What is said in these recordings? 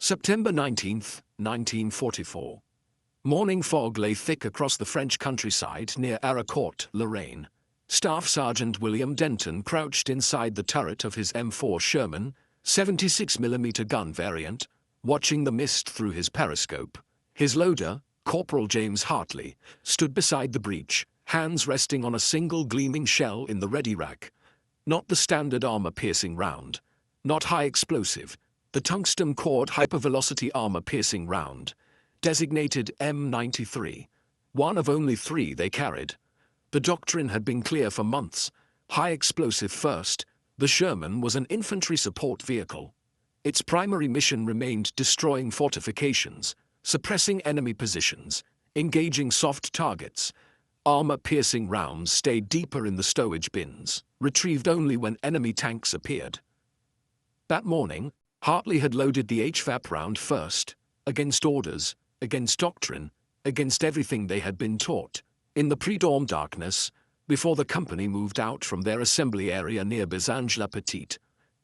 September 19th, 1944. Morning fog lay thick across the French countryside near Arracourt, Lorraine. Staff Sergeant William Denton crouched inside the turret of his M4 Sherman, 76mm gun variant, watching the mist through his periscope. His loader, Corporal James Hartley, stood beside the breech, hands resting on a single gleaming shell in the ready rack. Not the standard armor-piercing round, not high explosive, the tungsten-cored hyper-velocity armor-piercing round, designated M93, one of only 3 they carried. The Doctrine had been clear for months. High explosive first, the Sherman was an infantry support vehicle. Its primary mission remained destroying fortifications, suppressing enemy positions, engaging soft targets. Armor-piercing rounds stayed deeper in the stowage bins, retrieved only when enemy tanks appeared. That morning, Hartley had loaded the HVAP round first, against orders, against doctrine, against everything they had been taught. In the pre-dawn darkness, before the company moved out from their assembly area near Besange-la-Petite,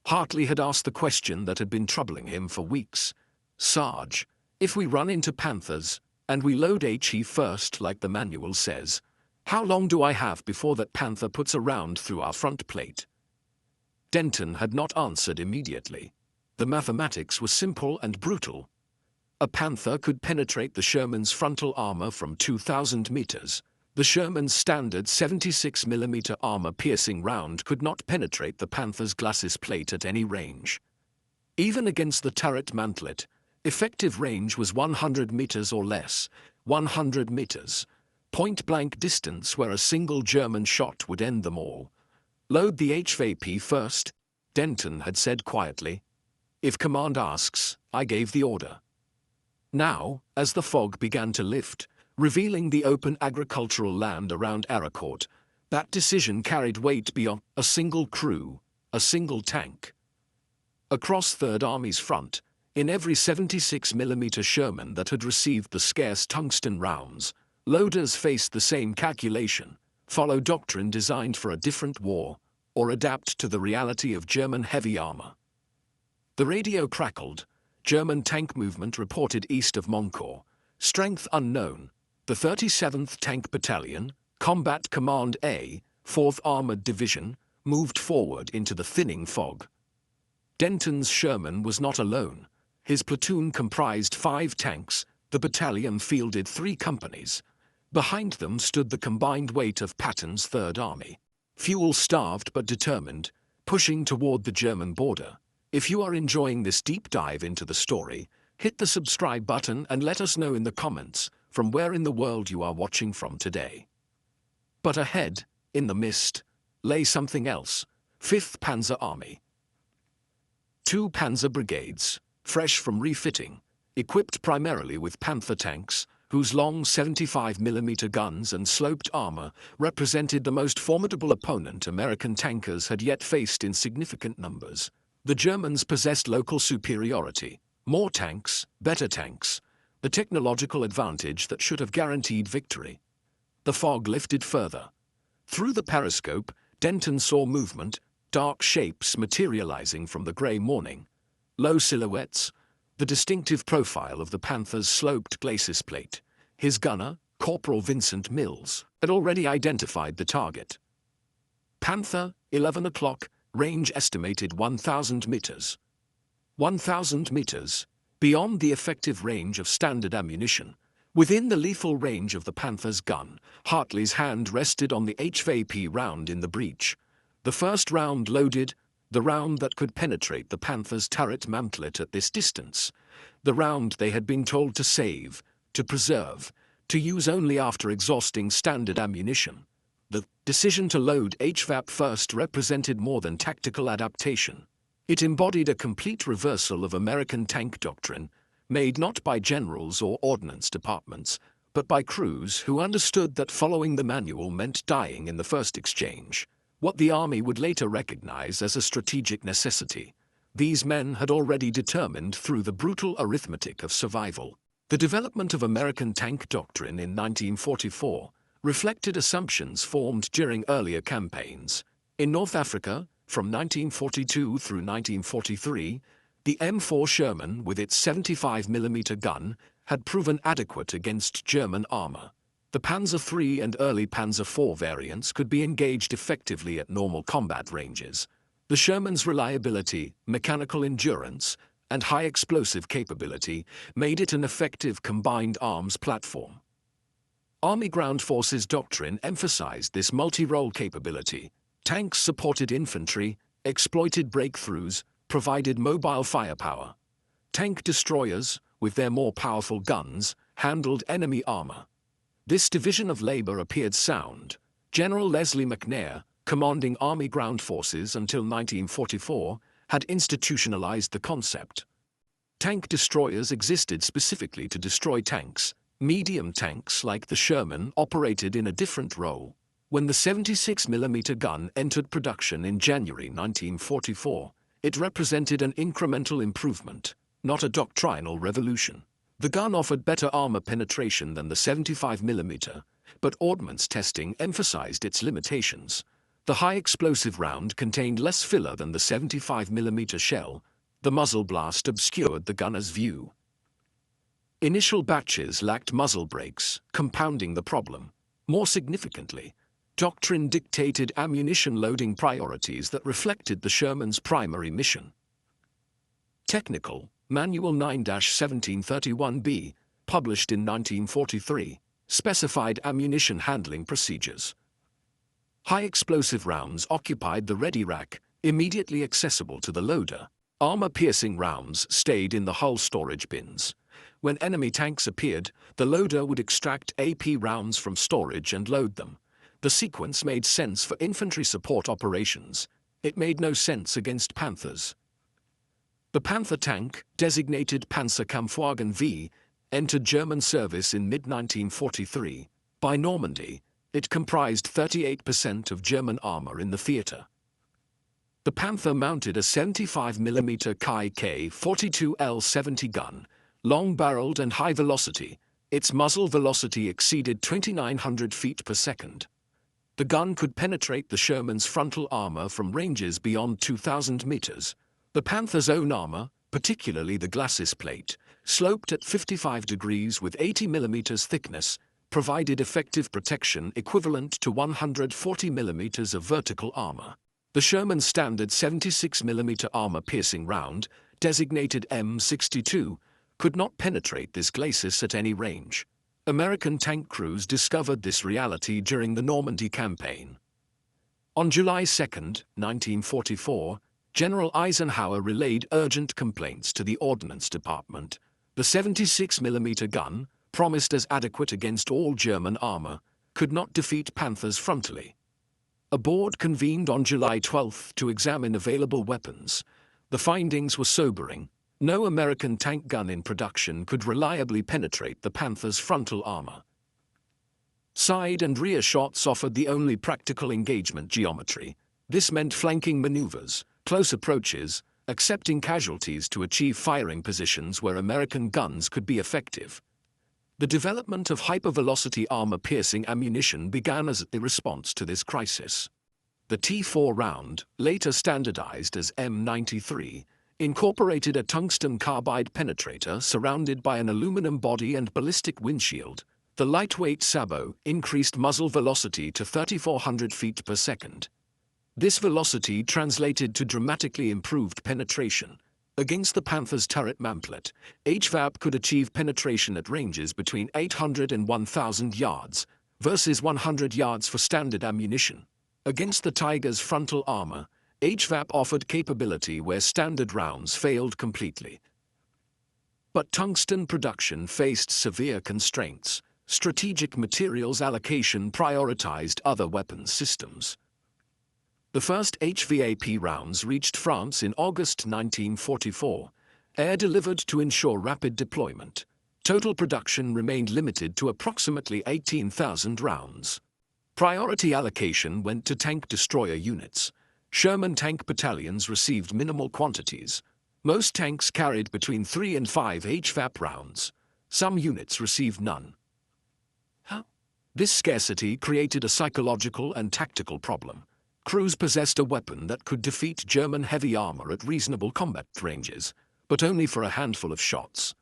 Hartley had asked the question that had been troubling him for weeks. "Sarge, if we run into Panthers, and we load HE first like the manual says, how long do I have before that Panther puts a round through our front plate?" Denton had not answered immediately. The mathematics were simple and brutal. A Panther could penetrate the Sherman's frontal armor from 2,000 meters. The Sherman's standard 76mm armor-piercing round could not penetrate the Panther's glacis plate at any range. Even against the turret mantlet, effective range was 100 meters or less, 100 meters, point-blank distance where a single German shot would end them all. "Load the HVAP first," Denton had said quietly. "If command asks, I gave the order." Now, as the fog began to lift, revealing the open agricultural land around Arracourt, that decision carried weight beyond a single crew, a single tank. Across Third Army's front, in every 76mm Sherman that had received the scarce tungsten rounds, loaders faced the same calculation: follow doctrine designed for a different war, or adapt to the reality of German heavy armor. The radio crackled. German tank movement reported east of Moncourt. Strength unknown. The 37th Tank Battalion, Combat Command A, 4th Armored Division, moved forward into the thinning fog. Denton's Sherman was not alone. His platoon comprised 5 tanks. The battalion fielded 3 companies. Behind them stood the combined weight of Patton's Third Army. Fuel-starved but determined, pushing toward the German border. If you are enjoying this deep dive into the story, hit the subscribe button and let us know in the comments from where in the world you are watching from today. But ahead, in the mist, lay something else: 5th Panzer Army. 2 Panzer brigades, fresh from refitting, equipped primarily with Panther tanks, whose long 75mm guns and sloped armor represented the most formidable opponent American tankers had yet faced in significant numbers. The Germans possessed local superiority: more tanks, better tanks, the technological advantage that should have guaranteed victory. The fog lifted further. Through the periscope, Denton saw movement, dark shapes materializing from the gray morning. Low silhouettes, the distinctive profile of the Panther's sloped glacis plate. His gunner, Corporal Vincent Mills, had already identified the target. Panther, 11 o'clock, range estimated 1,000 meters. 1,000 meters, beyond the effective range of standard ammunition. Within the lethal range of the Panther's gun, Hartley's hand rested on the HVAP round in the breech. The first round loaded, the round that could penetrate the Panther's turret mantlet at this distance. The round they had been told to save, to preserve, to use only after exhausting standard ammunition. The decision to load HVAP first represented more than tactical adaptation. It embodied a complete reversal of American tank doctrine, made not by generals or ordnance departments, but by crews who understood that following the manual meant dying in the first exchange, what the Army would later recognize as a strategic necessity. These men had already determined through the brutal arithmetic of survival. The development of American tank doctrine in 1944 reflected assumptions formed during earlier campaigns. In North Africa, from 1942 through 1943, The M4 Sherman, with its 75mm gun, had proven adequate against German armor. The Panzer III and early Panzer IV variants could be engaged effectively at normal combat ranges. The Sherman's reliability, mechanical endurance, and high explosive capability made it an effective combined arms platform. Army Ground Forces Doctrine emphasized this multi-role capability. Tanks supported infantry, exploited breakthroughs, provided mobile firepower. Tank destroyers, with their more powerful guns, handled enemy armor. This division of labor appeared sound. General Leslie McNair, commanding Army Ground Forces until 1944, had institutionalized the concept. Tank destroyers existed specifically to destroy tanks. Medium tanks like the Sherman operated in a different role. When the 76mm gun entered production in January 1944, it represented an incremental improvement, not a doctrinal revolution. The gun offered better armor penetration than the 75mm, but ordnance testing emphasized its limitations. The high explosive round contained less filler than the 75mm shell. The muzzle blast obscured the gunner's view. Initial batches lacked muzzle brakes, compounding the problem. More significantly, Doctrine dictated ammunition loading priorities that reflected the Sherman's primary mission. Technical, Manual 9-1731B, published in 1943, specified ammunition handling procedures. High explosive rounds occupied the ready rack, immediately accessible to the loader. Armor-piercing rounds stayed in the hull storage bins. When enemy tanks appeared, the loader would extract AP rounds from storage and load them. The sequence made sense for infantry support operations. It made no sense against Panthers. The Panther tank, designated Panzerkampfwagen V, entered German service in mid-1943. By Normandy, it comprised 38% of German armor in the theater. The Panther mounted a 75mm Kai K-42L70 gun, long-barreled and high-velocity. Its muzzle velocity exceeded 2,900 feet per second. The gun could penetrate the Sherman's frontal armor from ranges beyond 2,000 meters. The Panther's own armor, particularly the glacis plate, sloped at 55 degrees with 80mm thickness, provided effective protection equivalent to 140mm of vertical armor. The Sherman's standard 76mm armor-piercing round, designated M62, could not penetrate this glacis at any range. American tank crews discovered this reality during the Normandy campaign. On July 2, 1944, General Eisenhower relayed urgent complaints to the Ordnance Department. The 76mm gun, promised as adequate against all German armor, could not defeat Panthers frontally. A board convened on July 12 to examine available weapons. The findings were sobering. No American tank gun in production could reliably penetrate the Panther's frontal armor. Side and rear shots offered the only practical engagement geometry. This meant flanking maneuvers, close approaches, accepting casualties to achieve firing positions where American guns could be effective. The development of hypervelocity armor-piercing ammunition began as a response to this crisis. The T4 round, later standardized as M93, incorporated a tungsten carbide penetrator surrounded by an aluminum body and ballistic windshield. The lightweight sabot increased muzzle velocity to 3,400 feet per second. This velocity translated to dramatically improved penetration. Against the Panther's turret mantlet, HVAP could achieve penetration at ranges between 800 and 1,000 yards, versus 100 yards for standard ammunition. Against the Tiger's frontal armor, HVAP offered capability where standard rounds failed completely. But tungsten production faced severe constraints. Strategic materials allocation prioritized other weapons systems. The first HVAP rounds reached France in August 1944, air-delivered to ensure rapid deployment. Total production remained limited to approximately 18,000 rounds. Priority allocation went to tank destroyer units. Sherman tank battalions received minimal quantities. Most tanks carried between 3 and 5 HVAP rounds. Some units received none. This scarcity created a psychological and tactical problem. Crews possessed a weapon that could defeat German heavy armor at reasonable combat ranges. but only for a handful of shots.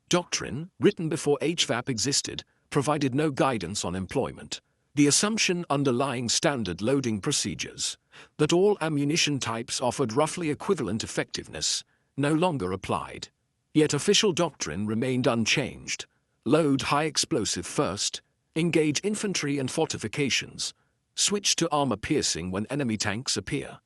Doctrine, written before HVAP existed, provided no guidance on employment. The assumption underlying standard loading procedures, that all ammunition types offered roughly equivalent effectiveness, no longer applied. Yet official doctrine remained unchanged. Load high explosive first, engage infantry and fortifications, switch to armor-piercing when enemy tanks appear.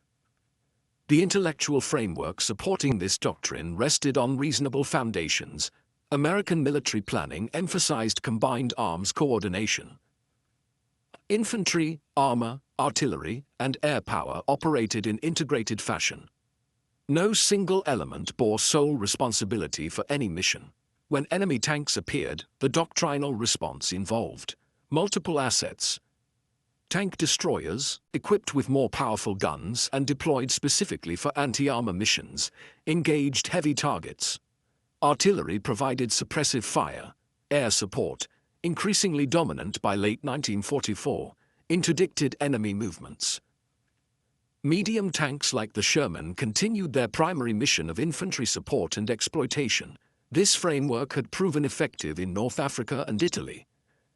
The intellectual framework supporting this doctrine rested on reasonable foundations. American military planning emphasized combined arms coordination. Infantry, armor, artillery, and air power operated in integrated fashion. No single element bore sole responsibility for any mission. When enemy tanks appeared, the doctrinal response involved multiple assets. Tank destroyers, equipped with more powerful guns and deployed specifically for anti-armor missions, engaged heavy targets. Artillery provided suppressive fire. Air support, increasingly dominant by late 1944, interdicted enemy movements. Medium tanks like the Sherman continued their primary mission of infantry support and exploitation. This framework had proven effective in North Africa and Italy.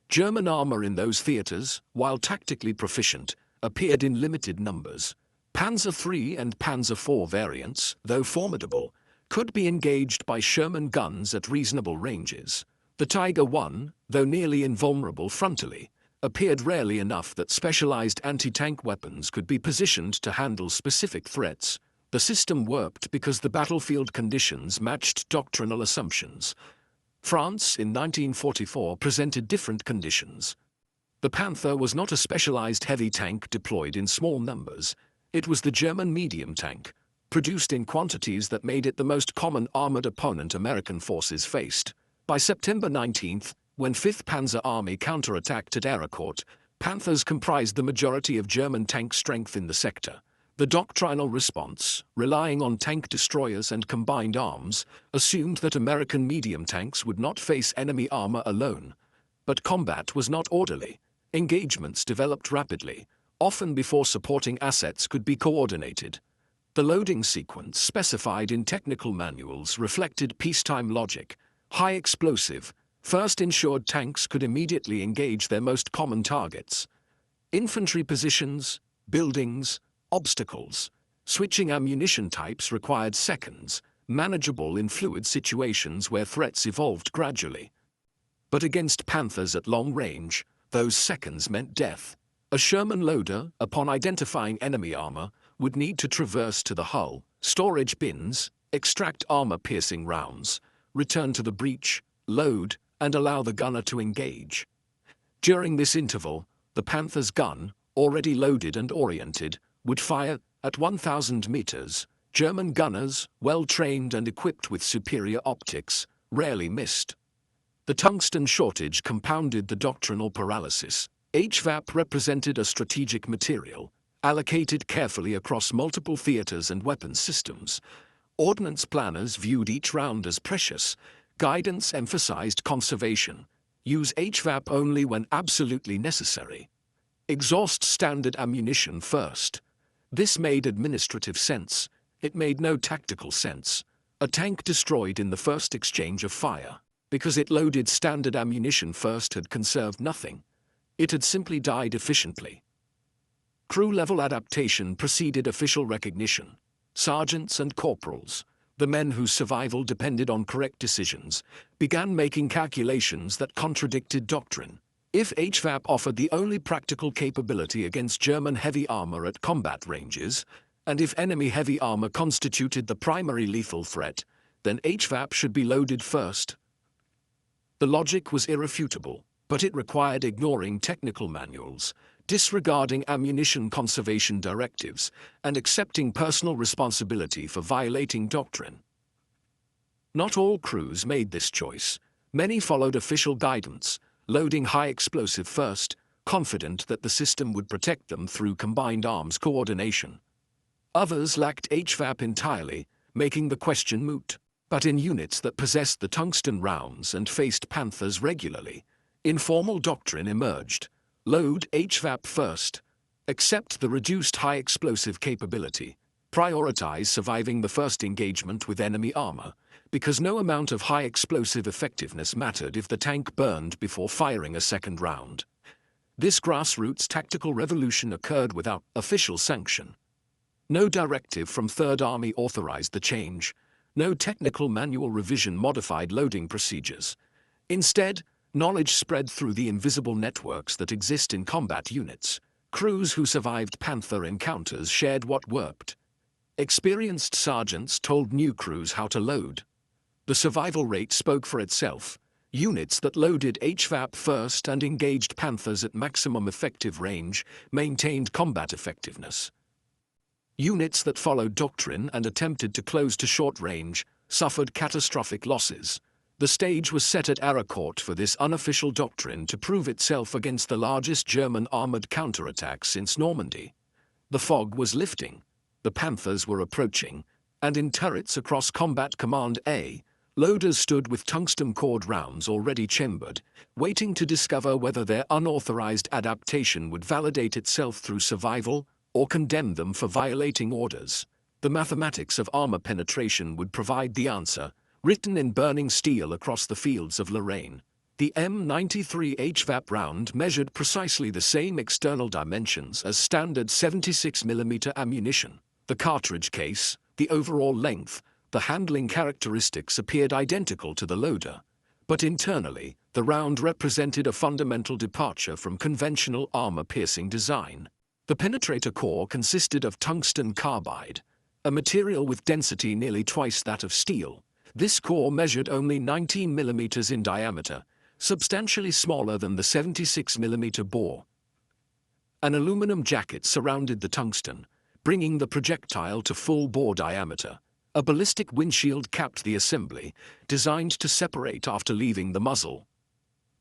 German armor in those theaters, while tactically proficient, appeared in limited numbers. Panzer III and Panzer IV variants, though formidable, could be engaged by Sherman guns at reasonable ranges. The Tiger I, though nearly invulnerable frontally, appeared rarely enough that specialized anti-tank weapons could be positioned to handle specific threats. The system worked because the battlefield conditions matched doctrinal assumptions. France in 1944 presented different conditions. The Panther was not a specialized heavy tank deployed in small numbers. It was the German medium tank, produced in quantities that made it the most common armored opponent American forces faced. By September 19, when 5th Panzer Army counterattacked at Arracourt, Panthers comprised the majority of German tank strength in the sector. The doctrinal response, relying on tank destroyers and combined arms, assumed that American medium tanks would not face enemy armor alone. But combat was not orderly. Engagements developed rapidly, often before supporting assets could be coordinated. The loading sequence specified in technical manuals reflected peacetime logic. High explosive, first ensured tanks could immediately engage their most common targets. Infantry positions, buildings, obstacles. Switching ammunition types required seconds, manageable in fluid situations where threats evolved gradually. But against Panthers at long range, those seconds meant death. A Sherman loader, upon identifying enemy armor, would need to traverse to the hull, storage bins, extract armor-piercing rounds, return to the breach, load, and allow the gunner to engage. During this interval, the Panther's gun, already loaded and oriented, would fire at 1,000 meters. German gunners, well-trained and equipped with superior optics, rarely missed. The tungsten shortage compounded the doctrinal paralysis. HVAP represented a strategic material, allocated carefully across multiple theaters and weapons systems. Ordnance planners viewed each round as precious. Guidance emphasized conservation. Use HVAP only when absolutely necessary. Exhaust standard ammunition first. This made administrative sense. It made no tactical sense. A tank destroyed in the first exchange of fire, because it loaded standard ammunition first, had conserved nothing. It had simply died efficiently. Crew-level adaptation preceded official recognition. Sergeants and corporals, the men whose survival depended on correct decisions, began making calculations that contradicted doctrine. If HVAP offered the only practical capability against German heavy armor at combat ranges, and if enemy heavy armor constituted the primary lethal threat, then HVAP should be loaded first. The logic was irrefutable, but it required ignoring technical manuals, disregarding ammunition conservation directives, and accepting personal responsibility for violating doctrine. Not all crews made this choice. Many followed official guidance, loading high explosive first, confident that the system would protect them through combined arms coordination. Others lacked HVAP entirely, making the question moot. But in units that possessed the tungsten rounds and faced Panthers regularly, informal doctrine emerged. Load HVAP first. Accept the reduced high explosive capability. Prioritize surviving the first engagement with enemy armor. because no amount of high explosive effectiveness mattered if the tank burned before firing a second round. This grassroots tactical revolution occurred without official sanction. No directive from Third Army authorized the change. No technical manual revision modified loading procedures. Instead, knowledge spread through the invisible networks that exist in combat units. Crews who survived Panther encounters shared what worked. Experienced sergeants told new crews how to load. The survival rate spoke for itself. Units that loaded HVAP first and engaged Panthers at maximum effective range maintained combat effectiveness. Units that followed Doctrine and attempted to close to short range suffered catastrophic losses. The stage was set at Arracourt for this unofficial doctrine to prove itself against the largest German armored counterattack since Normandy. The fog was lifting. The Panthers were approaching, and in turrets across Combat Command A, loaders stood with tungsten-cored rounds already chambered, waiting to discover whether their unauthorized adaptation would validate itself through survival or condemn them for violating orders. The mathematics of armor penetration would provide the answer, written in burning steel across the fields of Lorraine. The M93 HVAP round measured precisely the same external dimensions as standard 76mm ammunition. The cartridge case, the overall length, the handling characteristics appeared identical to the loader. But internally, the round represented a fundamental departure from conventional armor-piercing design. The penetrator core consisted of tungsten carbide, a material with density nearly twice that of steel. This core measured only 19 mm in diameter, substantially smaller than the 76mm bore. An aluminum jacket surrounded the tungsten, bringing the projectile to full bore diameter. A ballistic windshield capped the assembly, designed to separate after leaving the muzzle.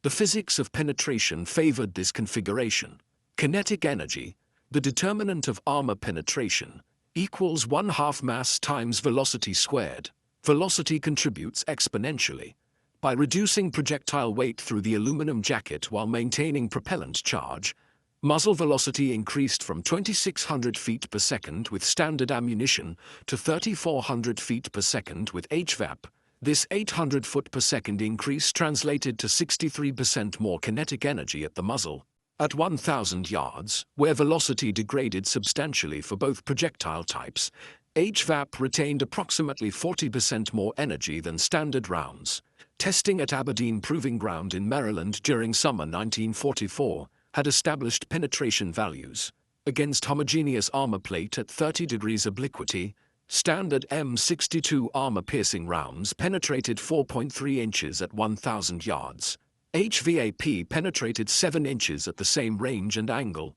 The physics of penetration favored this configuration. Kinetic energy, the determinant of armor penetration, equals 1/2 mass times velocity squared. Velocity contributes exponentially. By reducing projectile weight through the aluminum jacket while maintaining propellant charge, muzzle velocity increased from 2,600 feet per second with standard ammunition to 3,400 feet per second with HVAP. This 800 foot per second increase translated to 63% more kinetic energy at the muzzle. At 1,000 yards, where velocity degraded substantially for both projectile types, HVAP retained approximately 40% more energy than standard rounds. Testing at Aberdeen Proving Ground in Maryland during summer 1944 had established penetration values. Against homogeneous armor plate at 30 degrees obliquity, standard M62 armor-piercing rounds penetrated 4.3 inches at 1,000 yards. HVAP penetrated 7 inches at the same range and angle.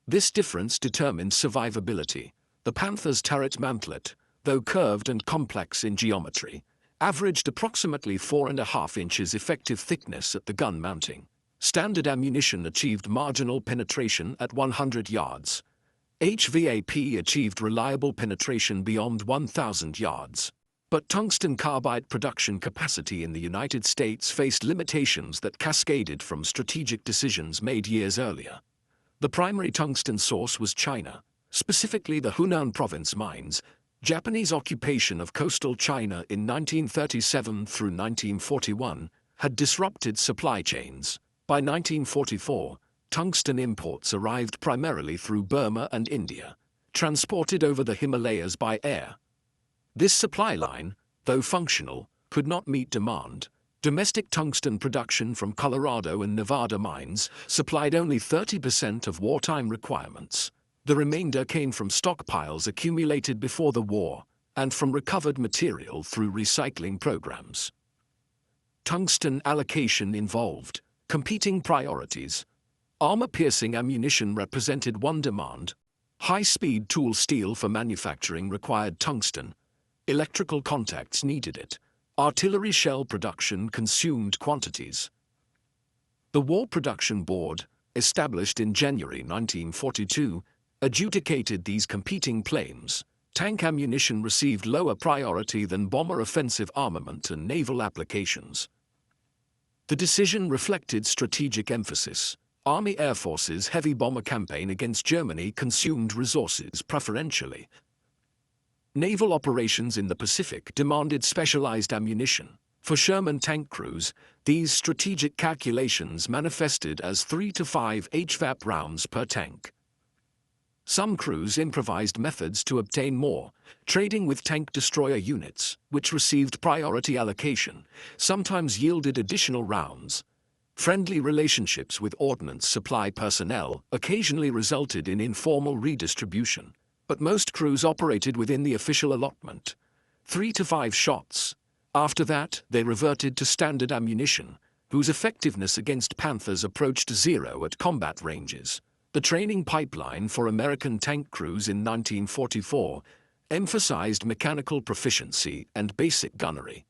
This difference determined survivability. The Panther's turret mantlet, though curved and complex in geometry, averaged approximately 4.5 inches effective thickness at the gun mounting. Standard ammunition achieved marginal penetration at 100 yards. HVAP achieved reliable penetration beyond 1,000 yards. But tungsten carbide production capacity in the United States faced limitations that cascaded from strategic decisions made years earlier. The primary tungsten source was China, specifically the Hunan province mines. Japanese occupation of coastal China in 1937 through 1941 had disrupted supply chains. By 1944, tungsten imports arrived primarily through Burma and India, transported over the Himalayas by air. This supply line, though functional, could not meet demand. Domestic tungsten production from Colorado and Nevada mines supplied only 30% of wartime requirements. The remainder came from stockpiles accumulated before the war and from recovered material through recycling programs. Tungsten allocation involved competing priorities. Armor-piercing ammunition represented one demand. High-speed tool steel for manufacturing required tungsten. Electrical contacts needed it. Artillery shell production consumed quantities. The War Production Board, established in January 1942, adjudicated these competing claims. Tank ammunition received lower priority than bomber offensive armament and naval applications. The decision reflected strategic emphasis. Army Air Force's heavy bomber campaign against Germany consumed resources preferentially. Naval operations in the Pacific demanded specialized ammunition. For Sherman tank crews, these strategic calculations manifested as 3 to 5 HVAP rounds per tank. Some crews improvised methods to obtain more, trading with tank destroyer units, which received priority allocation, sometimes yielded additional rounds. Friendly relationships with ordnance supply personnel occasionally resulted in informal redistribution, but most crews operated within the official allotment. 3 to 5 shots. After that, they reverted to standard ammunition, whose effectiveness against Panthers approached zero at combat ranges. The training pipeline for American tank crews in 1944 emphasized mechanical proficiency and basic gunnery.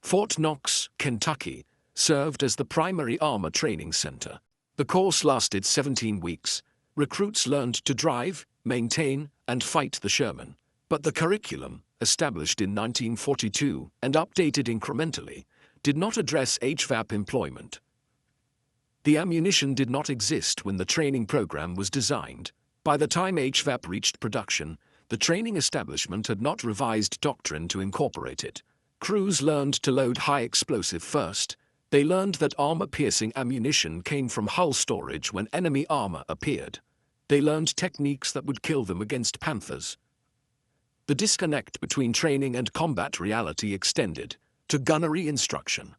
Fort Knox, Kentucky, served as the primary armor training center. The course lasted 17 weeks. Recruits learned to drive, maintain, and fight the Sherman. But the curriculum, established in 1942 and updated incrementally, did not address HVAP employment. The ammunition did not exist when the training program was designed. By the time HVAP reached production, the training establishment had not revised Doctrine to incorporate it. Crews learned to load high explosive first. They learned that armor-piercing ammunition came from hull storage when enemy armor appeared. They learned techniques that would kill them against Panthers. The disconnect between training and combat reality extended to gunnery instruction.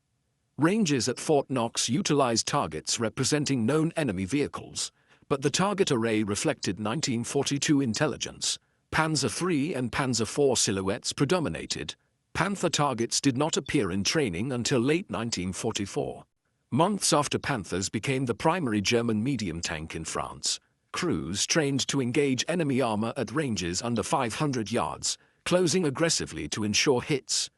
Ranges at Fort Knox utilized targets representing known enemy vehicles, but the target array reflected 1942 intelligence. Panzer III and Panzer IV silhouettes predominated. Panther targets did not appear in training until late 1944. Months after Panthers became the primary German medium tank in France, crews trained to engage enemy armor at ranges under 500 yards, closing aggressively to ensure hits.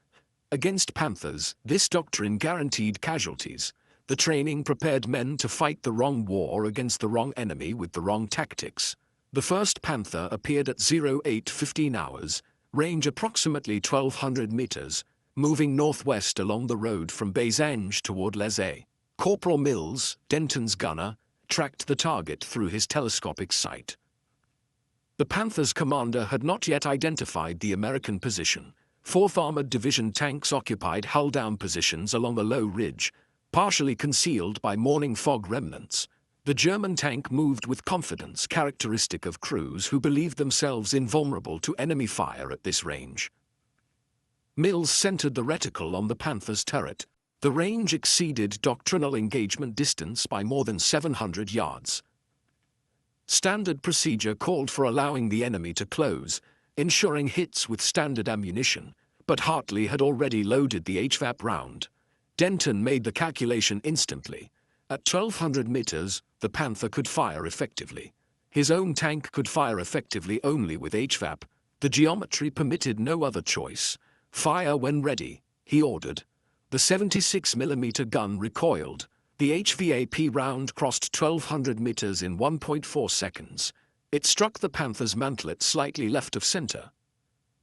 Against Panthers, this doctrine guaranteed casualties. The training prepared men to fight the wrong war against the wrong enemy with the wrong tactics. The first Panther appeared at 08:15 hours, range approximately 1,200 meters, moving northwest along the road from Bazenges toward Les Ayes. Corporal Mills, Denton's gunner, tracked the target through his telescopic sight. The Panther's commander had not yet identified the American position. 4th Armored Division tanks occupied hull-down positions along a low ridge, partially concealed by morning fog remnants. The German tank moved with confidence characteristic of crews who believed themselves invulnerable to enemy fire at this range. Mills centered the reticle on the Panther's turret. The range exceeded doctrinal engagement distance by more than 700 yards. Standard procedure called for allowing the enemy to close, ensuring hits with standard ammunition, but Hartley had already loaded the HVAP round. Denton made the calculation instantly. At 1,200 meters, the Panther could fire effectively. His own tank could fire effectively only with HVAP. The geometry permitted no other choice. Fire when ready, he ordered. The 76mm gun recoiled. The HVAP round crossed 1,200 meters in 1.4 seconds. It struck the Panther's mantlet slightly left of center.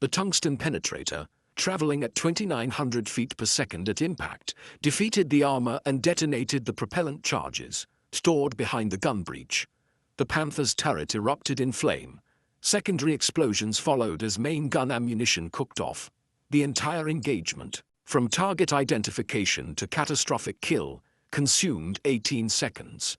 The tungsten penetrator, traveling at 2,900 feet per second at impact, defeated the armor and detonated the propellant charges, stored behind the gun breech. The Panther's turret erupted in flame. Secondary explosions followed as main gun ammunition cooked off. The entire engagement, from target identification to catastrophic kill, consumed 18 seconds.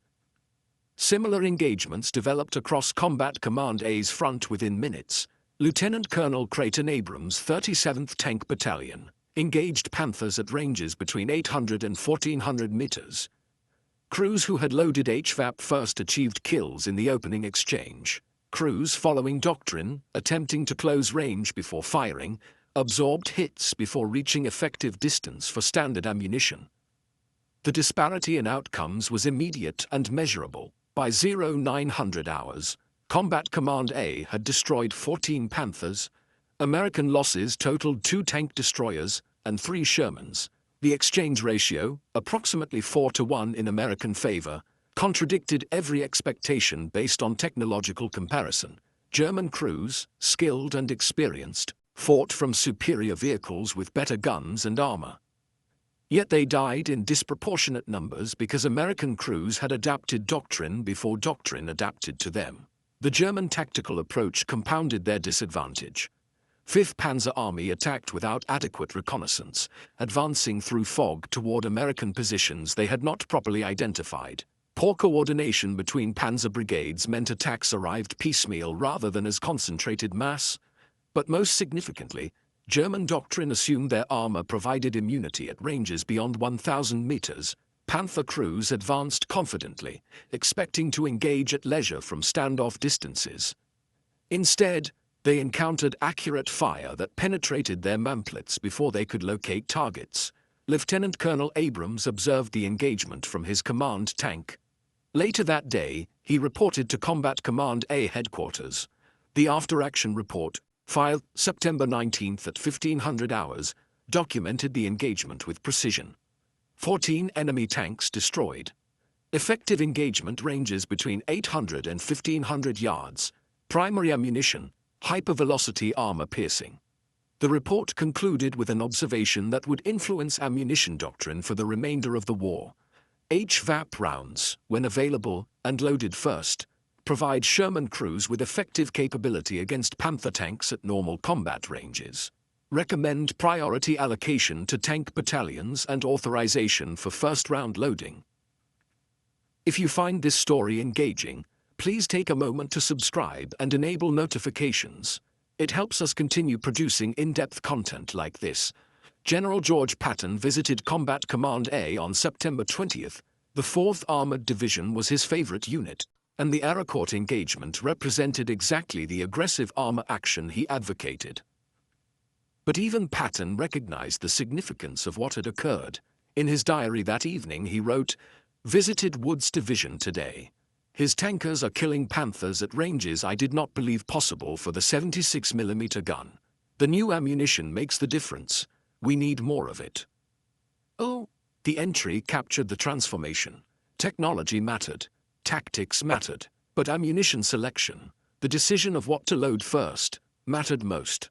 Similar engagements developed across Combat Command A's front within minutes. Lieutenant Colonel Creighton Abrams' 37th Tank Battalion engaged Panthers at ranges between 800 and 1,400 meters. Crews who had loaded HVAP first achieved kills in the opening exchange. Crews following Doctrine, attempting to close range before firing, absorbed hits before reaching effective distance for standard ammunition. The disparity in outcomes was immediate and measurable. By 0900 hours, Combat Command A had destroyed 14 Panthers. American losses totaled 2 tank destroyers and 3 Shermans. The exchange ratio, approximately 4-to-1 in American favor, contradicted every expectation based on technological comparison. German crews, skilled and experienced, fought from superior vehicles with better guns and armor. Yet they died in disproportionate numbers because American crews had adapted Doctrine before Doctrine adapted to them. The German tactical approach compounded their disadvantage. 5th Panzer Army attacked without adequate reconnaissance, advancing through fog toward American positions they had not properly identified. Poor coordination between panzer brigades meant attacks arrived piecemeal rather than as concentrated mass. But most significantly, German doctrine assumed their armor provided immunity at ranges beyond 1,000 meters. Panther crews advanced confidently, expecting to engage at leisure from standoff distances. Instead, they encountered accurate fire that penetrated their mantlets before they could locate targets. Lieutenant Colonel Abrams observed the engagement from his command tank. Later that day, he reported to Combat Command A headquarters. The after-action report, filed September 19th at 1500 hours, documented the engagement with precision. 14 enemy tanks destroyed. Effective engagement ranges between 800 and 1,500 yards. Primary ammunition, hyper-velocity armor-piercing. The report concluded with an observation that would influence ammunition doctrine for the remainder of the war. HVAP rounds, when available and loaded first, provide Sherman crews with effective capability against Panther tanks at normal combat ranges. Recommend priority allocation to tank battalions and authorization for first-round loading. If you find this story engaging, please take a moment to subscribe and enable notifications. It helps us continue producing in-depth content like this. General George Patton visited Combat Command A on September 20th. The 4th Armored Division was his favorite unit, and the Arracourt engagement represented exactly the aggressive armor action he advocated. But even Patton recognized the significance of what had occurred. In his diary that evening he wrote, "Visited Wood's division today. His tankers are killing Panthers at ranges I did not believe possible for the 76mm gun. The new ammunition makes the difference. We need more of it." Oh, the entry captured the transformation. Technology mattered, tactics mattered, but ammunition selection, the decision of what to load first, mattered most.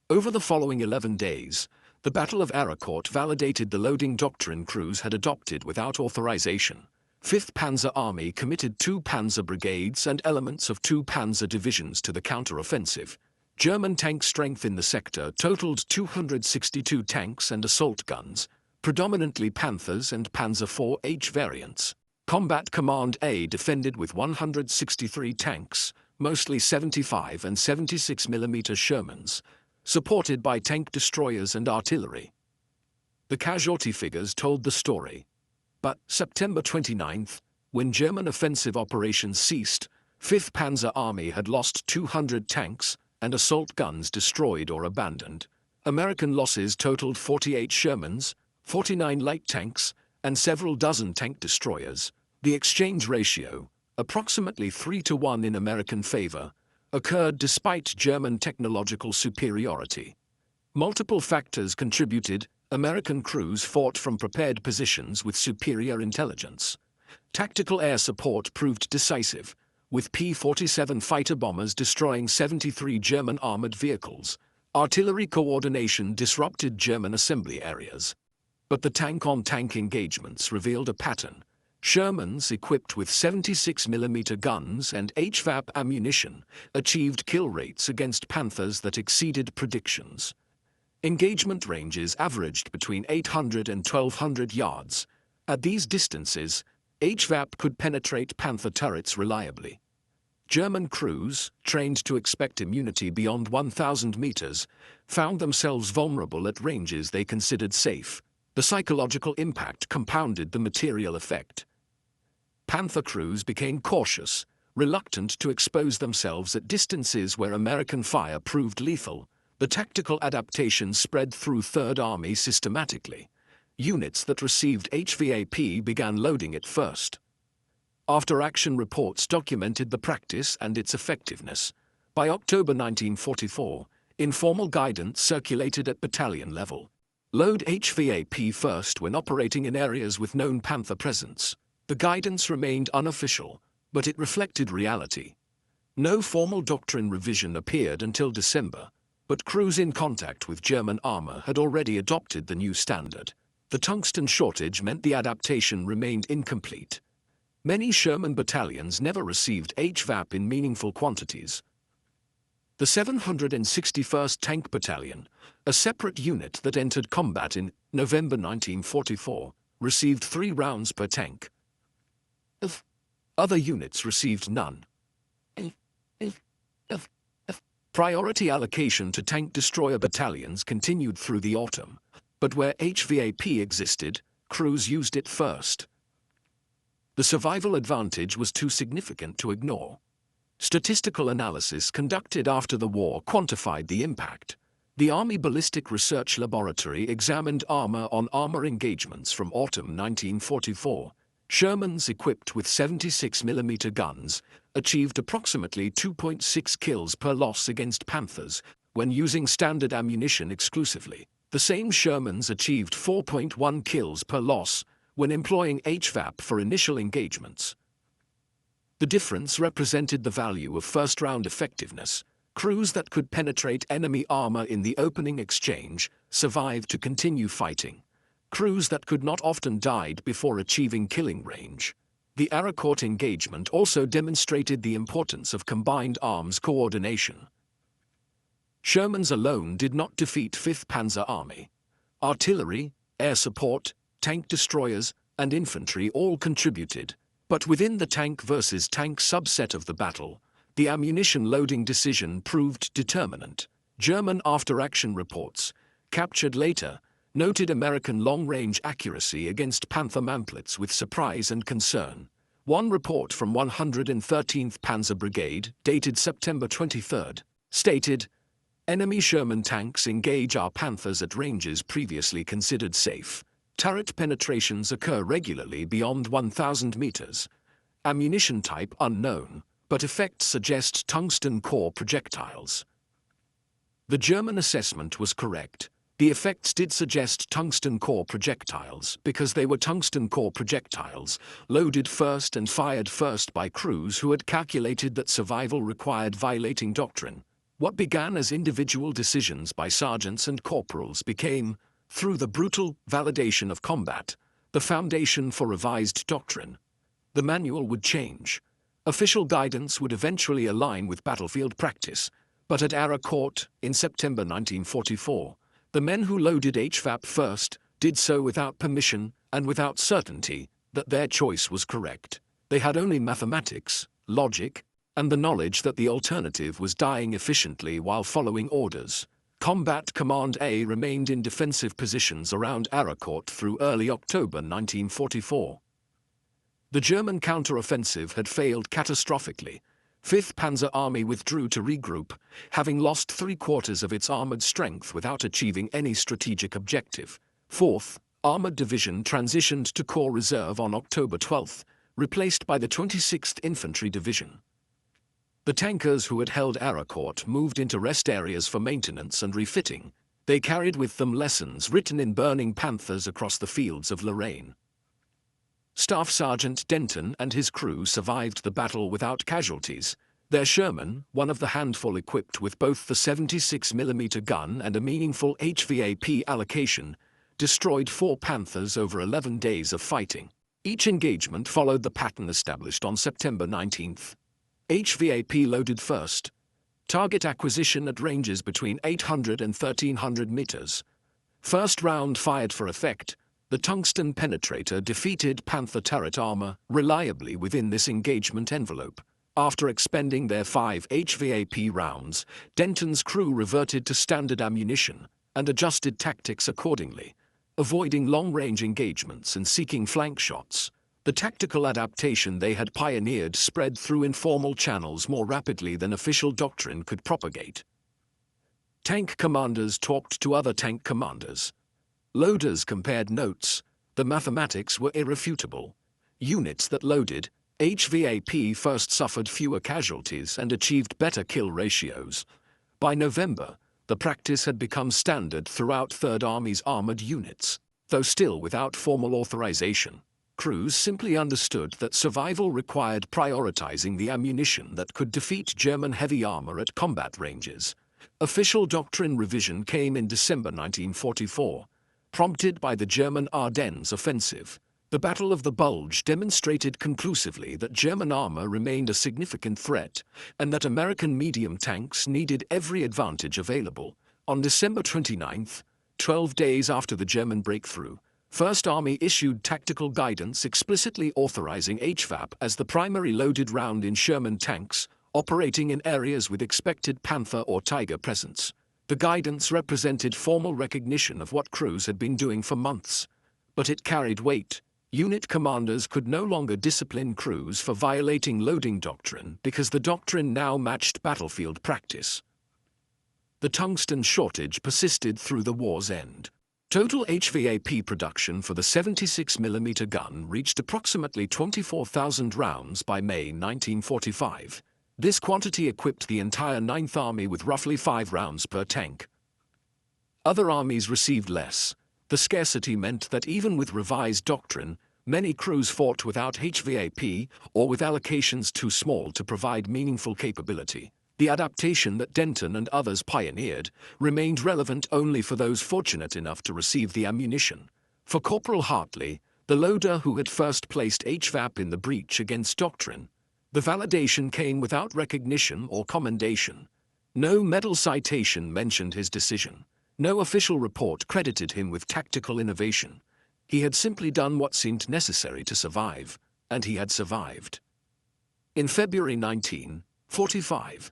Over the following 11 days, the Battle of Arracourt validated the loading doctrine crews had adopted without authorization. 5th Panzer Army committed 2 Panzer brigades and elements of 2 Panzer divisions to the counteroffensive. German tank strength in the sector totaled 262 tanks and assault guns, predominantly Panthers and Panzer IV-H variants. Combat Command A defended with 163 tanks, mostly 75 and 76mm Shermans, supported by tank destroyers and artillery. The casualty figures told the story. But September 29th, when German offensive operations ceased, 5th Panzer Army had lost 200 tanks and assault guns destroyed or abandoned. American losses totaled 48 Shermans, 49 light tanks, and several dozen tank destroyers. The exchange ratio, approximately 3-to-1 in American favor, occurred despite German technological superiority. Multiple factors contributed. American crews fought from prepared positions with superior intelligence. Tactical air support proved decisive, with P-47 fighter bombers destroying 73 German armored vehicles. Artillery coordination disrupted German assembly areas. But the tank-on-tank engagements revealed a pattern. Shermans equipped with 76mm guns and HVAP ammunition achieved kill rates against Panthers that exceeded predictions. Engagement ranges averaged between 800 and 1,200 yards. At these distances, HVAP could penetrate Panther turrets reliably. German crews, trained to expect immunity beyond 1,000 meters, found themselves vulnerable at ranges they considered safe. The psychological impact compounded the material effect. Panther crews became cautious, reluctant to expose themselves at distances where American fire proved lethal. The tactical adaptation spread through 3rd Army systematically. Units that received HVAP began loading it first. After-action reports documented the practice and its effectiveness. By October 1944, informal guidance circulated at battalion level. Load HVAP first when operating in areas with known Panther presence. The guidance remained unofficial, but it reflected reality. No formal doctrine revision appeared until December, but crews in contact with German armor had already adopted the new standard. The tungsten shortage meant the adaptation remained incomplete. Many Sherman battalions never received HVAP in meaningful quantities. The 761st Tank Battalion, a separate unit that entered combat in November 1944, received 3 rounds per tank. Other units received none. Priority allocation to tank destroyer battalions continued through the autumn, but where HVAP existed, crews used it first. The survival advantage was too significant to ignore. Statistical analysis conducted after the war quantified the impact. The Army Ballistic Research Laboratory examined armor-on-armor engagements from autumn 1944. Shermans equipped with 76mm guns achieved approximately 2.6 kills per loss against Panthers when using standard ammunition exclusively. The same Shermans achieved 4.1 kills per loss when employing HVAP for initial engagements. The difference represented the value of first-round effectiveness. Crews that could penetrate enemy armor in the opening exchange survived to continue fighting. Crews that could not often died before achieving killing range. The Arracourt engagement also demonstrated the importance of combined arms coordination. Shermans alone did not defeat 5th Panzer Army. Artillery, air support, tank destroyers, and infantry all contributed. But within the tank versus tank subset of the battle, the ammunition loading decision proved determinant. German after-action reports, captured later, noted American long-range accuracy against Panther mantlets with surprise and concern. One report from 113th Panzer Brigade, dated September 23, stated, "Enemy Sherman tanks engage our Panthers at ranges previously considered safe. Turret penetrations occur regularly beyond 1,000 meters. Ammunition type unknown, but effects suggest tungsten-cored projectiles." The German assessment was correct. The effects did suggest tungsten-cored projectiles because they were tungsten-cored projectiles, loaded first and fired first by crews who had calculated that survival required violating doctrine. What began as individual decisions by sergeants and corporals became, through the brutal validation of combat, the foundation for revised doctrine. The manual would change. Official guidance would eventually align with battlefield practice, but at Arracourt, in September 1944, the men who loaded HVAP first did so without permission and without certainty that their choice was correct. They had only mathematics, logic, and the knowledge that the alternative was dying efficiently while following orders. Combat Command A remained in defensive positions around Arracourt through early October 1944. The German counter-offensive had failed catastrophically. 5th Panzer Army withdrew to regroup, having lost 3/4 of its armored strength without achieving any strategic objective. 4th Armored Division transitioned to Corps Reserve on October 12, replaced by the 26th Infantry Division. The tankers who had held Arracourt moved into rest areas for maintenance and refitting. They carried with them lessons written in burning Panthers across the fields of Lorraine. Staff Sergeant Denton and his crew survived the battle without casualties. Their Sherman, one of the handful equipped with both the 76mm gun and a meaningful HVAP allocation, destroyed 4 Panthers over 11 days of fighting. Each engagement followed the pattern established on September 19. HVAP loaded first. Target acquisition at ranges between 800 and 1,300 meters. First round fired for effect. The tungsten penetrator defeated Panther turret armor reliably within this engagement envelope. After expending their 5 HVAP rounds, Denton's crew reverted to standard ammunition and adjusted tactics accordingly, avoiding long-range engagements and seeking flank shots. The tactical adaptation they had pioneered spread through informal channels more rapidly than official doctrine could propagate. Tank commanders talked to other tank commanders. Loaders compared notes. The mathematics were irrefutable. Units that loaded HVAP first suffered fewer casualties and achieved better kill ratios. By November, the practice had become standard throughout 3rd Army's armored units, though still without formal authorization. Crews simply understood that survival required prioritizing the ammunition that could defeat German heavy armor at combat ranges. Official doctrine revision came in December 1944, prompted by the German Ardennes offensive. The Battle of the Bulge demonstrated conclusively that German armor remained a significant threat and that American medium tanks needed every advantage available. On December 29, 12 days after the German breakthrough, First Army issued tactical guidance explicitly authorizing HVAP as the primary loaded round in Sherman tanks operating in areas with expected Panther or Tiger presence. The guidance represented formal recognition of what crews had been doing for months, but it carried weight. Unit commanders could no longer discipline crews for violating loading doctrine because the doctrine now matched battlefield practice. The tungsten shortage persisted through the war's end. Total HVAP production for the 76mm gun reached approximately 24,000 rounds by May 1945. This quantity equipped the entire 9th Army with roughly 5 rounds per tank. Other armies received less. The scarcity meant that even with revised doctrine, many crews fought without HVAP or with allocations too small to provide meaningful capability. The adaptation that Denton and others pioneered remained relevant only for those fortunate enough to receive the ammunition. For Corporal Hartley, the loader who had first placed HVAP in the breach against doctrine, the validation came without recognition or commendation. No medal citation mentioned his decision. No official report credited him with tactical innovation. He had simply done what seemed necessary to survive, and he had survived. In February 1945,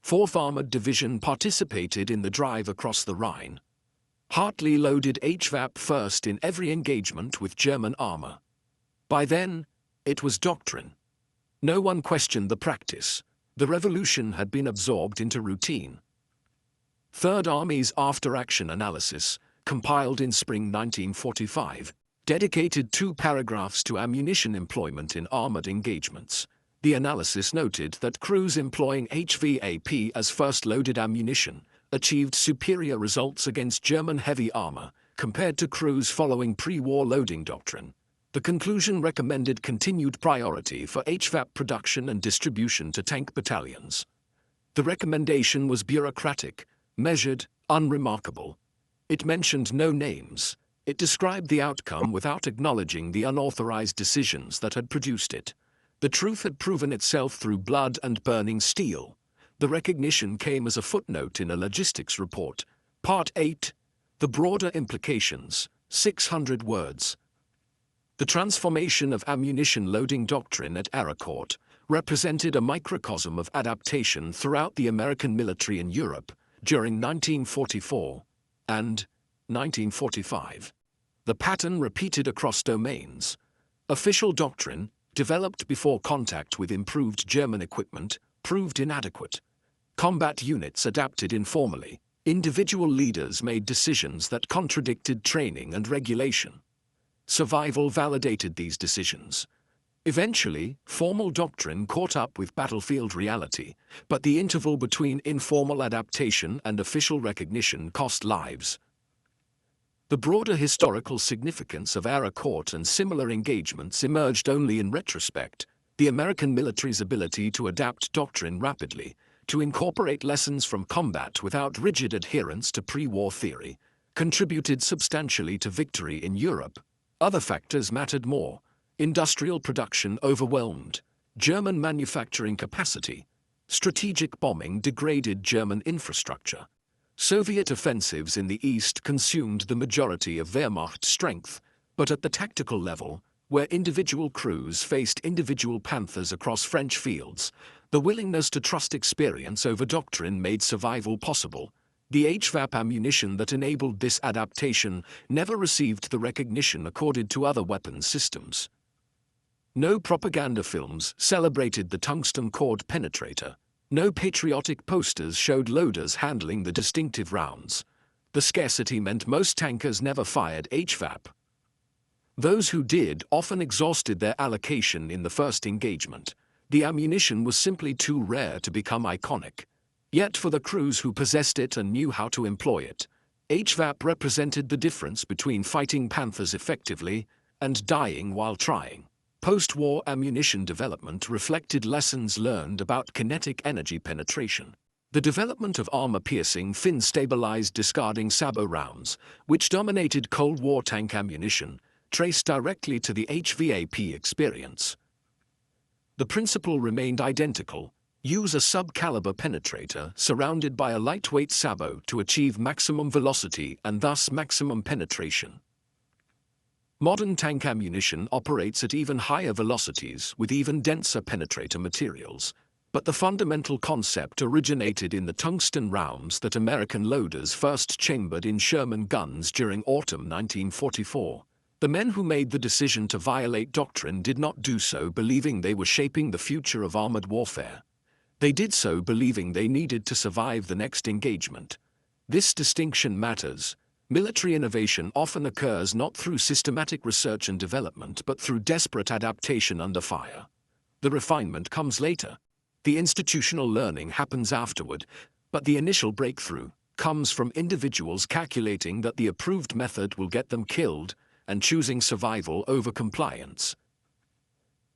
4th Armored Division participated in the drive across the Rhine. Hartley loaded HVAP first in every engagement with German armor. By then, it was doctrine. No one questioned the practice. The revolution had been absorbed into routine. Third Army's after-action analysis, compiled in spring 1945, dedicated 2 paragraphs to ammunition employment in armored engagements. The analysis noted that crews employing HVAP as first-loaded ammunition achieved superior results against German heavy armor compared to crews following pre-war loading doctrine. The conclusion recommended continued priority for HVAP production and distribution to tank battalions. The recommendation was bureaucratic, measured, unremarkable. It mentioned no names. It described the outcome without acknowledging the unauthorized decisions that had produced it. The truth had proven itself through blood and burning steel. The recognition came as a footnote in a logistics report. Part 8. The broader implications. 600 words. The transformation of ammunition loading doctrine at Arracourt represented a microcosm of adaptation throughout the American military in Europe during 1944 and 1945. The pattern repeated across domains. Official doctrine, developed before contact with improved German equipment, proved inadequate. Combat units adapted informally. Individual leaders made decisions that contradicted training and regulation. Survival validated these decisions. Eventually, formal doctrine caught up with battlefield reality, but the interval between informal adaptation and official recognition cost lives. The broader historical significance of Arracourt and similar engagements emerged only in retrospect. The American military's ability to adapt doctrine rapidly, to incorporate lessons from combat without rigid adherence to pre-war theory, contributed substantially to victory in Europe. Other factors mattered more. Industrial production overwhelmed German manufacturing capacity. Strategic bombing degraded German infrastructure. Soviet offensives in the east consumed the majority of Wehrmacht strength, but at the tactical level, where individual crews faced individual Panthers across French fields, the willingness to trust experience over doctrine made survival possible. The HVAP ammunition that enabled this adaptation never received the recognition accorded to other weapons systems. No propaganda films celebrated the tungsten-cored penetrator. No patriotic posters showed loaders handling the distinctive rounds. The scarcity meant most tankers never fired HVAP. Those who did often exhausted their allocation in the first engagement. The ammunition was simply too rare to become iconic. Yet for the crews who possessed it and knew how to employ it, HVAP represented the difference between fighting Panthers effectively and dying while trying. Post-war ammunition development reflected lessons learned about kinetic energy penetration. The development of armor-piercing fin-stabilized discarding sabot rounds, which dominated Cold War tank ammunition, traced directly to the HVAP experience. The principle remained identical: use a sub-caliber penetrator surrounded by a lightweight sabot to achieve maximum velocity and thus maximum penetration. Modern tank ammunition operates at even higher velocities with even denser penetrator materials, but the fundamental concept originated in the tungsten rounds that American loaders first chambered in Sherman guns during autumn 1944. The men who made the decision to violate Doctrine did not do so believing they were shaping the future of armored warfare. They did so believing they needed to survive the next engagement. This distinction matters. Military innovation often occurs not through systematic research and development but through desperate adaptation under fire. The refinement comes later. The institutional learning happens afterward, but the initial breakthrough comes from individuals calculating that the approved method will get them killed and choosing survival over compliance.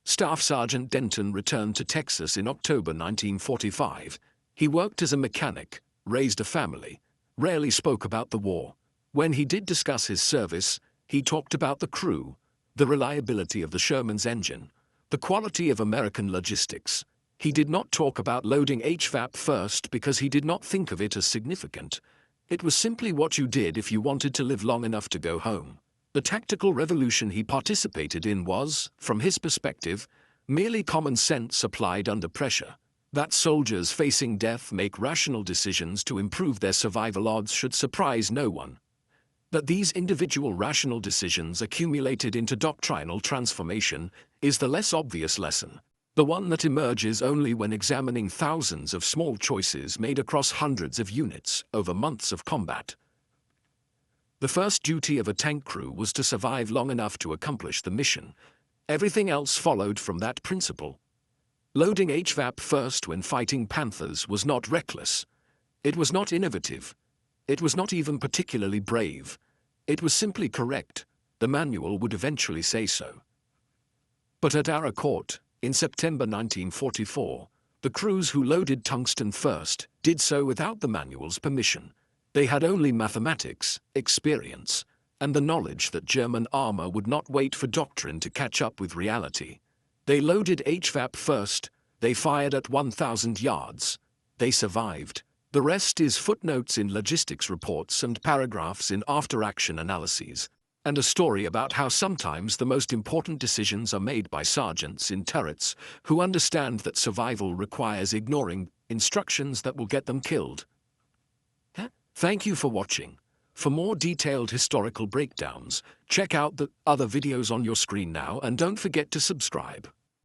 Staff Sergeant Denton returned to Texas in October 1945. He worked as a mechanic, raised a family, rarely spoke about the war. When he did discuss his service, he talked about the crew, the reliability of the Sherman's engine, the quality of American logistics. He did not talk about loading HVAP first because he did not think of it as significant. It was simply what you did if you wanted to live long enough to go home. The tactical revolution he participated in was, from his perspective, merely common sense applied under pressure. That soldiers facing death make rational decisions to improve their survival odds should surprise no one. That these individual rational decisions accumulated into doctrinal transformation is the less obvious lesson, the one that emerges only when examining thousands of small choices made across hundreds of units over months of combat. The first duty of a tank crew was to survive long enough to accomplish the mission. Everything else followed from that principle. Loading HVAP first when fighting Panthers was not reckless. It was not innovative. It was not even particularly brave. It was simply correct. The manual would eventually say so. But at Arracourt, in September 1944, the crews who loaded tungsten first did so without the manual's permission. They had only mathematics, experience, and the knowledge that German armor would not wait for Doctrine to catch up with reality. They loaded HVAP first. They fired at 1,000 yards. They survived. The rest is footnotes in logistics reports and paragraphs in after-action analyses, and a story about how sometimes the most important decisions are made by sergeants in turrets who understand that survival requires ignoring instructions that will get them killed. Thank you for watching. For more detailed historical breakdowns, check out the other videos on your screen now and don't forget to subscribe.